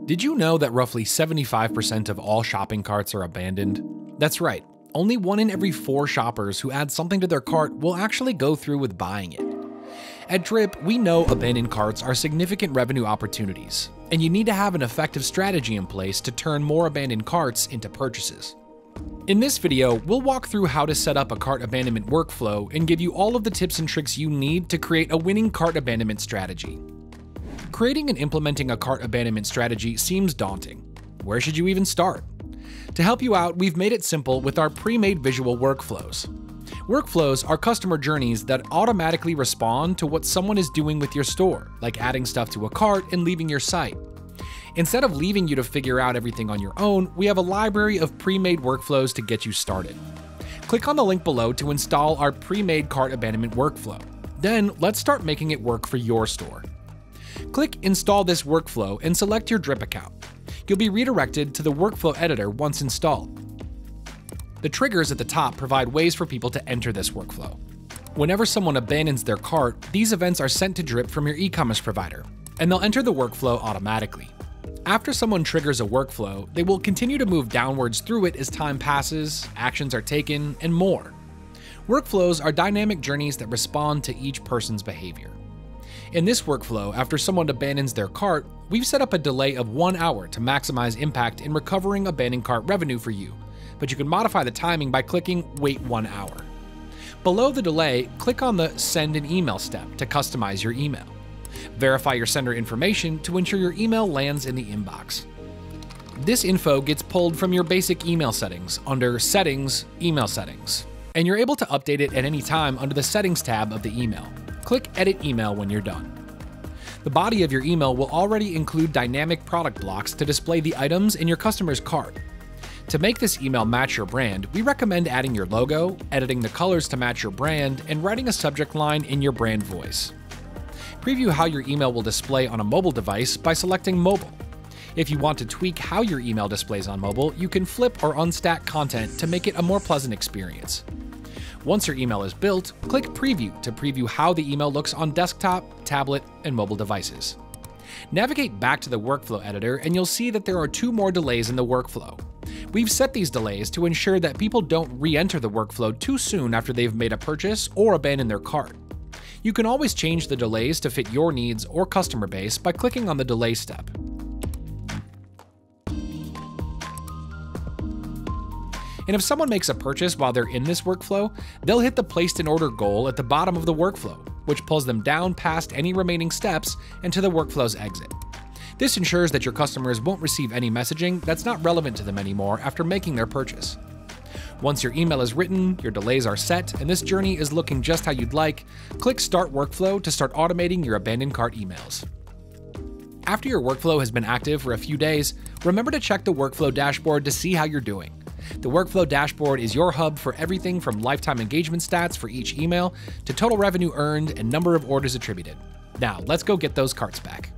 Did you know that roughly 75% of all shopping carts are abandoned? That's right, only 1 in every 4 shoppers who add something to their cart will actually go through with buying it. At Drip, we know abandoned carts are significant revenue opportunities, and you need to have an effective strategy in place to turn more abandoned carts into purchases. In this video, we'll walk through how to set up a cart abandonment workflow and give you all of the tips and tricks you need to create a winning cart abandonment strategy. Creating and implementing a cart abandonment strategy seems daunting. Where should you even start? To help you out, we've made it simple with our pre-made visual workflows. Workflows are customer journeys that automatically respond to what someone is doing with your store, like adding stuff to a cart and leaving your site. Instead of leaving you to figure out everything on your own, we have a library of pre-made workflows to get you started. Click on the link below to install our pre-made cart abandonment workflow. Then let's start making it work for your store. Click Install this workflow and select your Drip account. You'll be redirected to the workflow editor once installed. The triggers at the top provide ways for people to enter this workflow. Whenever someone abandons their cart, these events are sent to Drip from your e-commerce provider, and they'll enter the workflow automatically. After someone triggers a workflow, they will continue to move downwards through it as time passes, actions are taken, and more. Workflows are dynamic journeys that respond to each person's behavior. In this workflow, after someone abandons their cart, we've set up a delay of 1 hour to maximize impact in recovering abandoned cart revenue for you, but you can modify the timing by clicking Wait 1 hour. Below the delay, click on the Send an email step to customize your email. Verify your sender information to ensure your email lands in the inbox. This info gets pulled from your basic email settings under Settings, Email Settings, and you're able to update it at any time under the Settings tab of the email. Click Edit Email when you're done. The body of your email will already include dynamic product blocks to display the items in your customer's cart. To make this email match your brand, we recommend adding your logo, editing the colors to match your brand, and writing a subject line in your brand voice. Preview how your email will display on a mobile device by selecting Mobile. If you want to tweak how your email displays on mobile, you can flip or unstack content to make it a more pleasant experience. Once your email is built, click Preview to preview how the email looks on desktop, tablet, and mobile devices. Navigate back to the workflow editor and you'll see that there are 2 more delays in the workflow. We've set these delays to ensure that people don't re-enter the workflow too soon after they've made a purchase or abandon their cart. You can always change the delays to fit your needs or customer base by clicking on the Delay step. And if someone makes a purchase while they're in this workflow, they'll hit the Placed in Order goal at the bottom of the workflow, which pulls them down past any remaining steps and to the workflow's exit. This ensures that your customers won't receive any messaging that's not relevant to them anymore after making their purchase. Once your email is written, your delays are set, and this journey is looking just how you'd like, click Start Workflow to start automating your abandoned cart emails. After your workflow has been active for a few days, remember to check the workflow dashboard to see how you're doing. The workflow dashboard is your hub for everything from lifetime engagement stats for each email to total revenue earned and number of orders attributed. Now, let's go get those carts back.